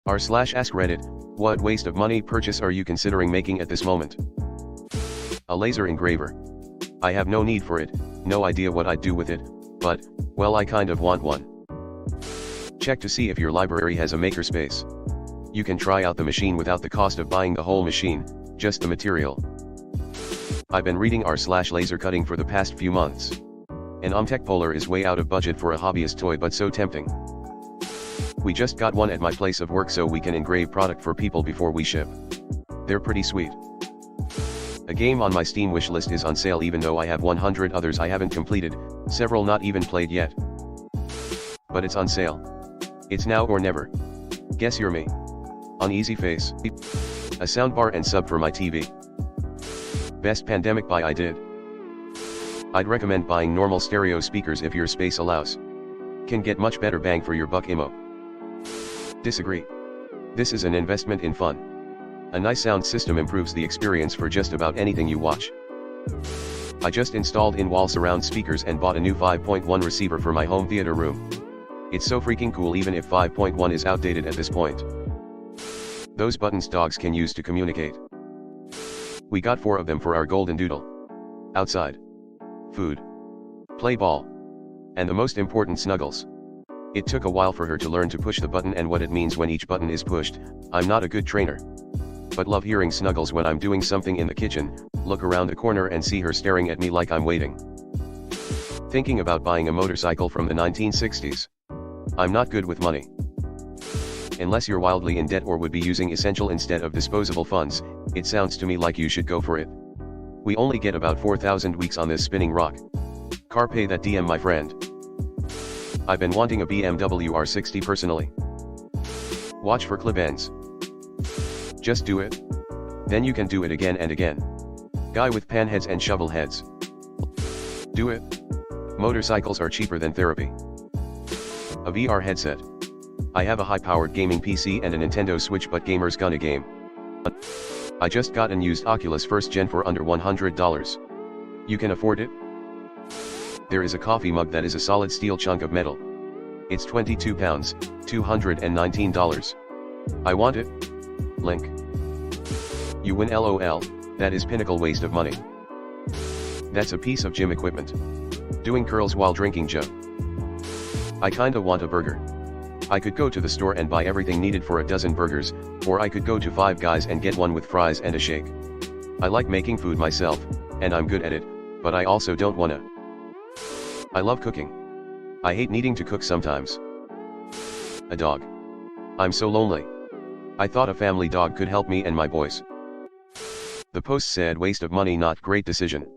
r/AskReddit, what waste of money purchase are you considering making at this moment? A laser engraver. I have no need for it, no idea what I'd do with it, but, well, I kind of want one. Check to see if your library has a makerspace. You can try out the machine without the cost of buying the whole machine, just the material. I've been reading r/laser cutting for the past few months. An Omtech Polar is way out of budget for a hobbyist toy, but so tempting. We just got one at my place of work so we can engrave product for people before we ship. They're pretty sweet. A game on my Steam wishlist is on sale even though I have 100 others I haven't completed, several not even played yet. But it's on sale. It's now or never. Guess you're me. Uneasy face. A soundbar and sub for my TV. Best pandemic buy I did. I'd recommend buying normal stereo speakers if your space allows. Can get much better bang for your buck imo. Disagree. This is an investment in fun. A nice sound system improves the experience for just about anything you watch. I just installed in-wall surround speakers and bought a new 5.1 receiver for my home theater room. It's so freaking cool even if 5.1 is outdated at this point. Those buttons dogs can use to communicate. We got 4 of them for our golden doodle. Outside. Food. Play ball. And the most important, snuggles. It took a while for her to learn to push the button and what it means when each button is pushed. I'm not a good trainer. But love hearing snuggles when I'm doing something in the kitchen, look around the corner and see her staring at me like I'm waiting. Thinking about buying a motorcycle from the 1960s. I'm not good with money. Unless you're wildly in debt or would be using essential instead of disposable funds, it sounds to me like you should go for it. We only get about 4,000 weeks on this spinning rock. Carpe that DM, my friend. I've been wanting a BMW R60 personally. Watch for clip ends. Just do it. Then you can do it again and again. Guy with pan heads and shovel heads. Do it. Motorcycles are cheaper than therapy. A VR headset. I have a high-powered gaming PC and a Nintendo Switch, but gamers gonna game. I just got an used Oculus 1st Gen for under $100. You can afford it? There is a coffee mug that is a solid steel chunk of metal. It's 22 pounds, $219. I want it. Link. You win, LOL, that is pinnacle waste of money. That's a piece of gym equipment. Doing curls while drinking Joe. I kinda want a burger. I could go to the store and buy everything needed for a dozen burgers, or I could go to Five Guys and get one with fries and a shake. I like making food myself, and I'm good at it, but I also don't wanna. I love cooking. I hate needing to cook sometimes. A dog. I'm so lonely. I thought a family dog could help me and my boys. The post said waste of money, not great decision.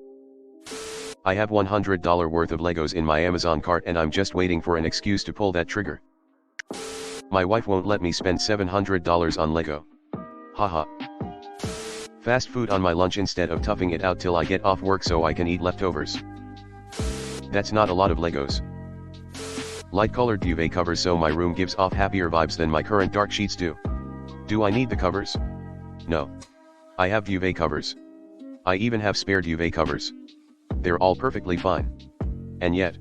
I have $100 worth of Legos in my Amazon cart and I'm just waiting for an excuse to pull that trigger. My wife won't let me spend $700 on Lego. Haha. Fast food on my lunch instead of toughing it out till I get off work so I can eat leftovers. That's not a lot of Legos. Light colored duvet covers so my room gives off happier vibes than my current dark sheets do. Do I need the covers? No. I have duvet covers. I even have spare duvet covers. They're all perfectly fine. And yet,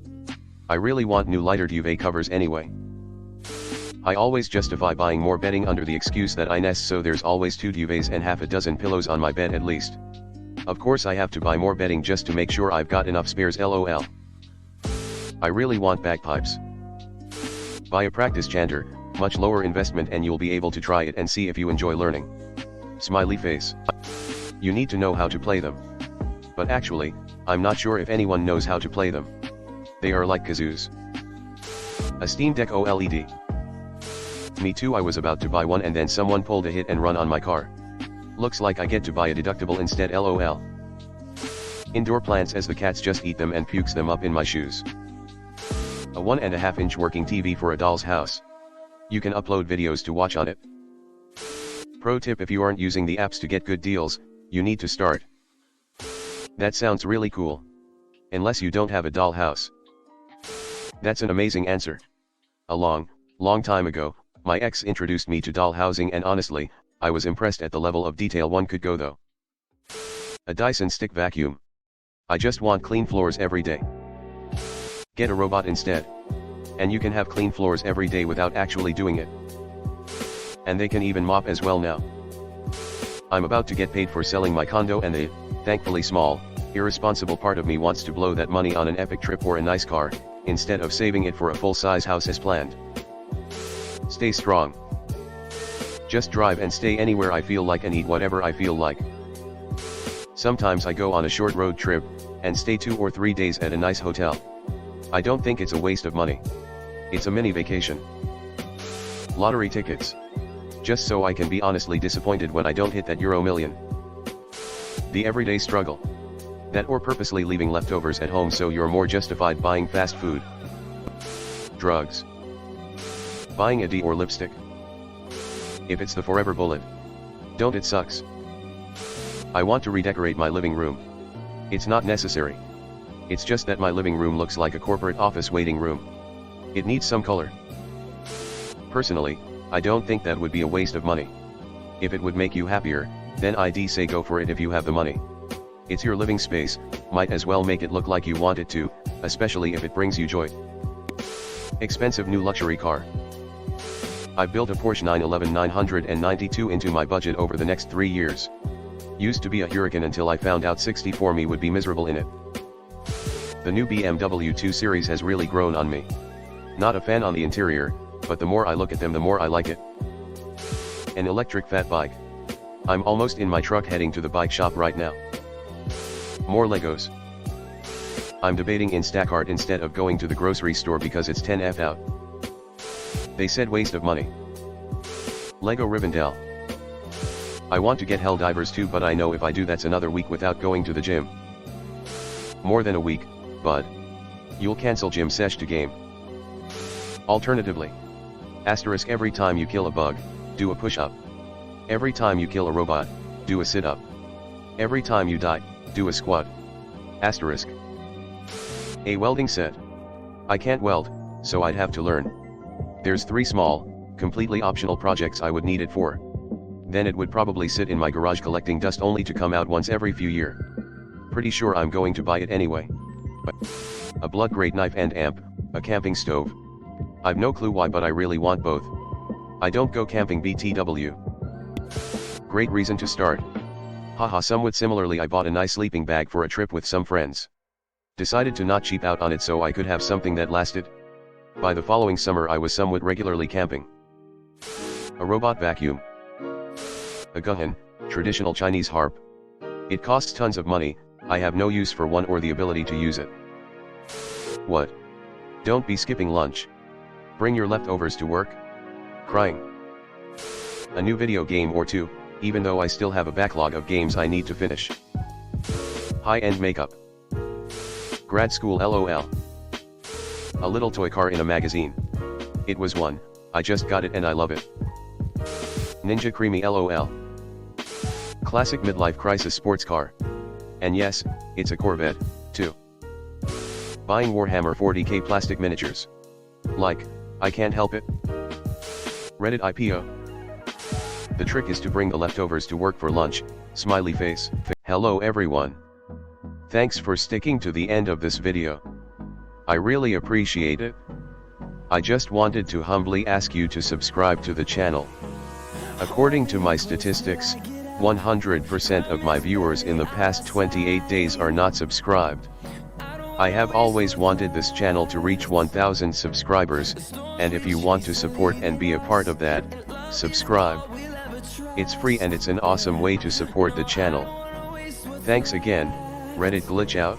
I really want new lighter duvet covers anyway. I always justify buying more bedding under the excuse that I nest, so there's always 2 duvets and half a dozen pillows on my bed at least. Of course I have to buy more bedding just to make sure I've got enough spares, LOL. I really want bagpipes. Buy a practice chanter, much lower investment, and you'll be able to try it and see if you enjoy learning. Smiley face. You need to know how to play them. But actually, I'm not sure if anyone knows how to play them. They are like kazoos. A Steam Deck OLED. Me too, I was about to buy one and then someone pulled a hit and run on my car. Looks like I get to buy a deductible instead, LOL. Indoor plants as the cats just eat them and pukes them up in my shoes. A 1.5-inch working TV for a doll's house. You can upload videos to watch on it. Pro tip: if you aren't using the apps to get good deals, you need to start. That sounds really cool. Unless you don't have a doll house. That's an amazing answer. A long time ago, my ex introduced me to doll housing and honestly, I was impressed at the level of detail one could go though. A Dyson stick vacuum. I just want clean floors every day. Get a robot instead. And you can have clean floors every day without actually doing it. And they can even mop as well now. I'm about to get paid for selling my condo, and the, thankfully small, irresponsible part of me wants to blow that money on an epic trip or a nice car, instead of saving it for a full-size house as planned. Stay strong. Just drive and stay anywhere I feel like and eat whatever I feel like. Sometimes I go on a short road trip, and stay 2 or 3 days at a nice hotel. I don't think it's a waste of money. It's a mini vacation. Lottery tickets. Just so I can be honestly disappointed when I don't hit that Euro million. The everyday struggle. That or purposely leaving leftovers at home so you're more justified buying fast food. Drugs. Buying a D or lipstick. If it's the forever bullet. Don't, it sucks. I want to redecorate my living room. It's not necessary. It's just that my living room looks like a corporate office waiting room. It needs some color. Personally, I don't think that would be a waste of money. If it would make you happier, then I'd say go for it if you have the money. It's your living space, might as well make it look like you want it to, especially if it brings you joy. Expensive new luxury car. I built a Porsche 911 992 into my budget over the next 3 years. Used to be a Huracan until I found out 64 me would be miserable in it. The new BMW 2 Series has really grown on me. Not a fan on the interior, but the more I look at them the more I like it. An electric fat bike. I'm almost in my truck heading to the bike shop right now. More Legos. I'm debating Instacart instead of going to the grocery store because it's 10F out. They said waste of money. Lego Rivendell. I want to get Helldivers too, but I know if I do that's another week without going to the gym. More than a week, bud. You'll cancel gym sesh to game. Alternatively. Asterisk every time you kill a bug, do a push-up. Every time you kill a robot, do a sit-up. Every time you die, do a squat. Asterisk. A welding set. I can't weld, so I'd have to learn. There's 3 small, completely optional projects I would need it for. Then it would probably sit in my garage collecting dust only to come out once every few years. Pretty sure I'm going to buy it anyway. But a blood grade knife and amp, a camping stove. I've no clue why, but I really want both. I don't go camping BTW. Great reason to start. Haha, somewhat similarly I bought a nice sleeping bag for a trip with some friends. Decided to not cheap out on it so I could have something that lasted. By the following summer I was somewhat regularly camping. A robot vacuum. A guhen, traditional Chinese harp. It costs tons of money, I have no use for one or the ability to use it. What? Don't be skipping lunch. Bring your leftovers to work? Crying. A new video game or 2, even though I still have a backlog of games I need to finish. High-end makeup. Grad school LOL. A little toy car in a magazine. It was one, I just got it and I love it. Ninja Creamy LOL. Classic midlife crisis sports car. And yes, it's a Corvette, too. Buying Warhammer 40k plastic miniatures. Like, I can't help it. Reddit IPO. The trick is to bring the leftovers to work for lunch, smiley face. Hello everyone. Thanks for sticking to the end of this video. I really appreciate it. I just wanted to humbly ask you to subscribe to the channel. According to my statistics, 100% of my viewers in the past 28 days are not subscribed. I have always wanted this channel to reach 1000 subscribers, and if you want to support and be a part of that, subscribe. It's free and it's an awesome way to support the channel. Thanks again, Reddit glitch out.